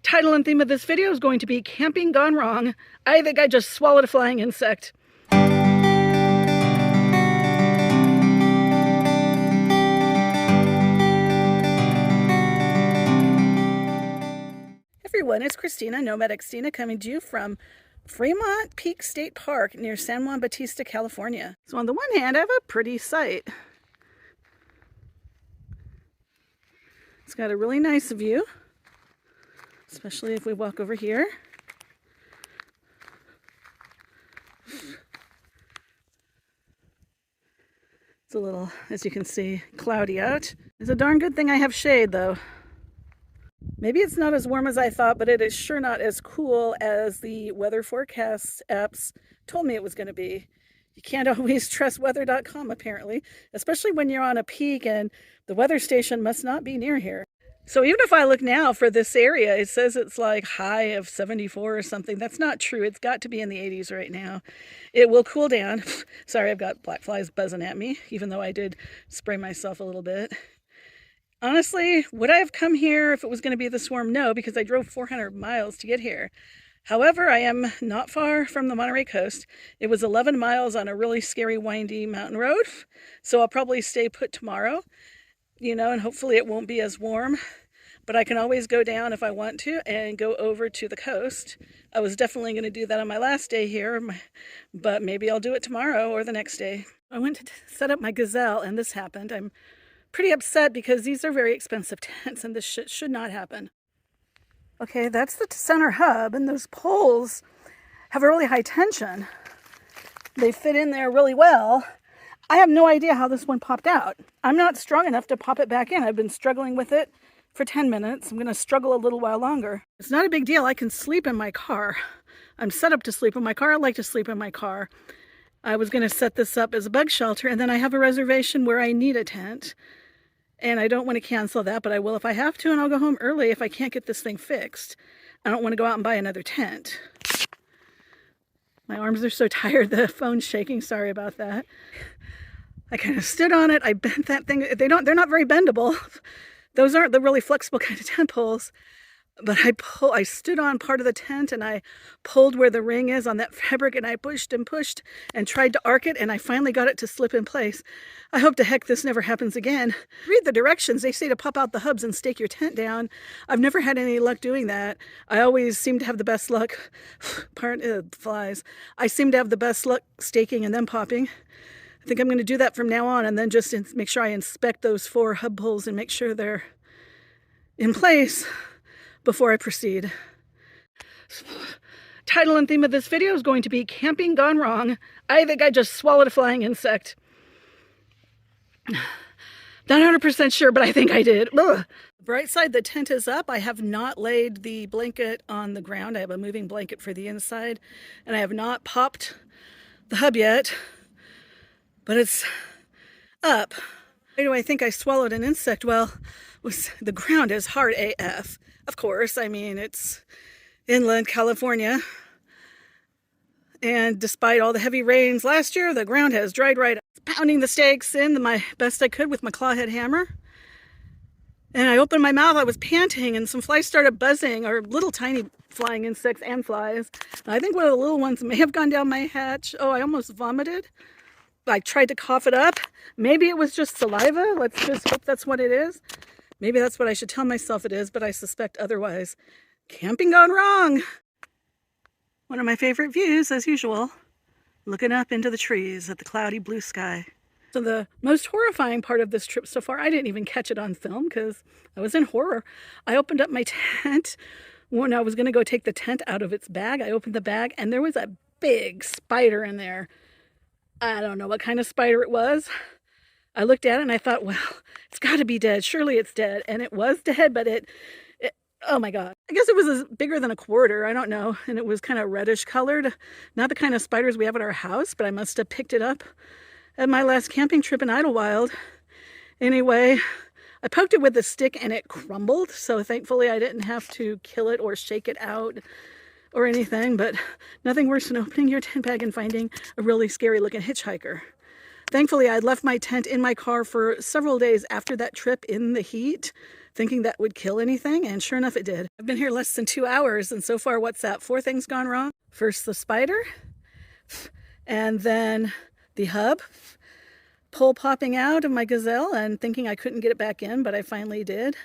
Title and theme of this video is going to be Camping Gone Wrong. I think I just swallowed a flying insect. Everyone, it's Christina, Nomadic Stina, coming to you from Fremont Peak State Park near San Juan Bautista, California. So on the one hand, I have a pretty site. It's got a really nice view, especially if we walk over here. It's a little, as you can see, cloudy out. It's a darn good thing I have shade though. Maybe it's not as warm as I thought, but it is sure not as cool as the weather forecast apps told me it was going to be. You can't always trust weather.com apparently, especially when you're on a peak and the weather station must not be near here. So even if I look now for this area, it says it's like high of 74 or something. That's not true. It's got to be in the 80s right now. It will cool down. Sorry, I've got black flies buzzing at me, even though I did spray myself a little bit. Honestly, would I have come here if it was going to be the swarm? No, because I drove 400 miles to get here. However, I am not far from the Monterey coast. It was 11 miles on a really scary, windy mountain road. So I'll probably stay put tomorrow, you know, and hopefully it won't be as warm. But I can always go down if I want to and go over to the coast. I was definitely going to do that on my last day here, but maybe I'll do it tomorrow or the next day. I went to set up my Gazelle and this happened. I'm pretty upset because these are very expensive tents and this shit should not happen. Okay, that's the center hub, and those poles have a really high tension. They fit in there really well. I have no idea how this one popped out. I'm not strong enough to pop it back in. I've been struggling with it for 10 minutes. I'm going to struggle a little while longer. It's not a big deal. I can sleep in my car. I'm set up to sleep in my car. I like to sleep in my car. I was going to set this up as a bug shelter, and then I have a reservation where I need a tent. And I don't want to cancel that, but I will if I have to, and I'll go home early if I can't get this thing fixed. I don't want to go out and buy another tent. My arms are so tired, the phone's shaking, sorry about that. I kind of stood on it, I bent that thing. They're not very bendable. Those aren't the really flexible kind of tent poles. But I stood on part of the tent and I pulled where the ring is on that fabric and I pushed and tried to arc it and I finally got it to slip in place. I hope to heck this never happens again. Read the directions. They say to pop out the hubs and stake your tent down. I've never had any luck doing that. I always seem to have the best luck. Flies. I seem to have the best luck staking and then popping. I think I'm going to do that from now on and then just make sure I inspect those 4 hub poles and make sure they're in place before I proceed. Title and theme of this video is going to be Camping Gone Wrong. I think I just swallowed a flying insect. Not 100% sure, but I think I did. Ugh. Bright side, the tent is up. I have not laid the blanket on the ground. I have a moving blanket for the inside, and I have not popped the hub yet, but it's up. Why do I think I swallowed an insect? Well, the ground is hard AF. Of course, I mean, it's inland California. And despite all the heavy rains last year, the ground has dried right up. Pounding the stakes in my best I could with my clawhead hammer. And I opened my mouth, I was panting, and some flies started buzzing, or little tiny flying insects and flies. And I think one of the little ones may have gone down my hatch. Oh, I almost vomited. I tried to cough it up. Maybe it was just saliva. Let's just hope that's what it is. Maybe that's what I should tell myself it is, but I suspect otherwise. Camping gone wrong. One of my favorite views, as usual, looking up into the trees at the cloudy blue sky. So the most horrifying part of this trip so far, I didn't even catch it on film because I was in horror. I opened up my tent when I was going to go take the tent out of its bag. I opened the bag and there was a big spider in there. I don't know what kind of spider it was. I looked at it and I thought, well, it's got to be dead. Surely it's dead. And it was dead, but it oh my God. I guess it was bigger than a quarter. I don't know. And it was kind of reddish colored. Not the kind of spiders we have at our house, but I must have picked it up at my last camping trip in Idlewild. Anyway, I poked it with a stick and it crumbled. So thankfully I didn't have to kill it or shake it out or anything, but nothing worse than opening your tent bag and finding a really scary looking hitchhiker. Thankfully, I'd left my tent in my car for several days after that trip in the heat, thinking that would kill anything, and sure enough, it did. I've been here less than 2 hours, and so far, what's that? 4 things gone wrong? First, the spider, and then the hub pole popping out of my Gazelle and thinking I couldn't get it back in, but I finally did.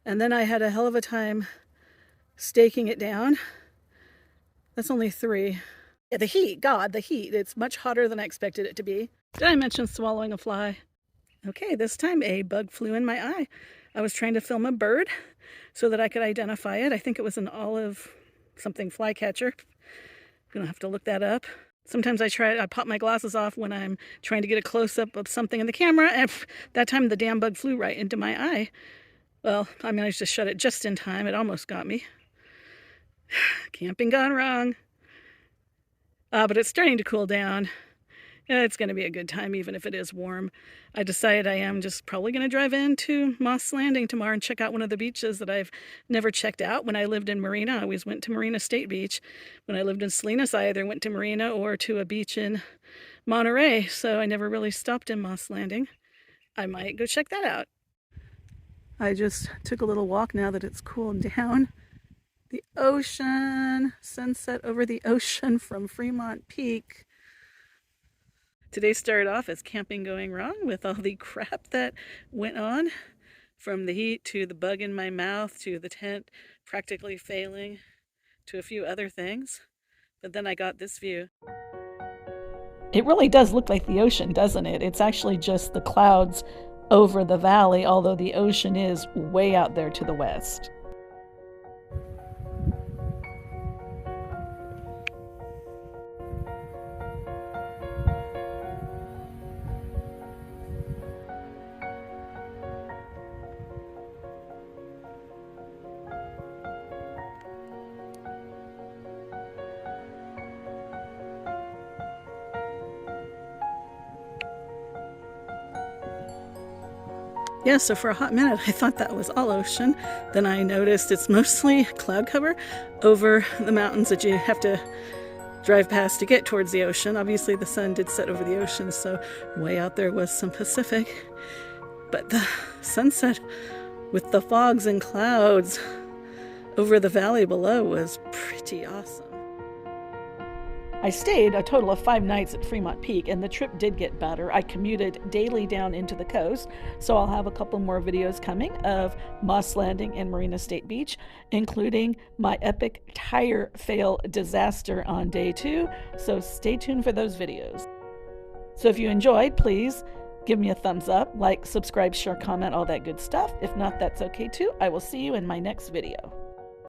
And then I had a hell of a time staking it down. That's only 3. Yeah, the heat, God, the heat. It's much hotter than I expected it to be. Did I mention swallowing a fly? Okay, this time a bug flew in my eye. I was trying to film a bird so that I could identify it. I think it was an olive something flycatcher. I'm gonna have to look that up. Sometimes I pop my glasses off when I'm trying to get a close-up of something in the camera, and that time the damn bug flew right into my eye. Well, I managed to shut it just in time. It almost got me. Camping gone wrong. But it's starting to cool down. Yeah, it's going to be a good time, even if it is warm. I decided I am just probably going to drive into Moss Landing tomorrow and check out one of the beaches that I've never checked out. When I lived in Marina, I always went to Marina State Beach. When I lived in Salinas, I either went to Marina or to a beach in Monterey, so I never really stopped in Moss Landing. I might go check that out. I just took a little walk now that it's cooled down. The ocean, sunset over the ocean from Fremont Peak. Today started off as camping going wrong with all the crap that went on, from the heat to the bug in my mouth to the tent practically failing to a few other things. But then I got this view. It really does look like the ocean, doesn't it? It's actually just the clouds over the valley, although the ocean is way out there to the west. Yeah, so for a hot minute I thought that was all ocean. Then I noticed it's mostly cloud cover over the mountains that you have to drive past to get towards the ocean. Obviously the sun did set over the ocean, so way out there was some Pacific. But the sunset with the fogs and clouds over the valley below was pretty awesome. I stayed a total of 5 nights at Fremont Peak, and the trip did get better. I commuted daily down into the coast, so I'll have a couple more videos coming of Moss Landing and Marina State Beach, including my epic tire fail disaster on day 2, so stay tuned for those videos. So if you enjoyed, please give me a thumbs up, like, subscribe, share, comment, all that good stuff. If not, that's okay too. I will see you in my next video.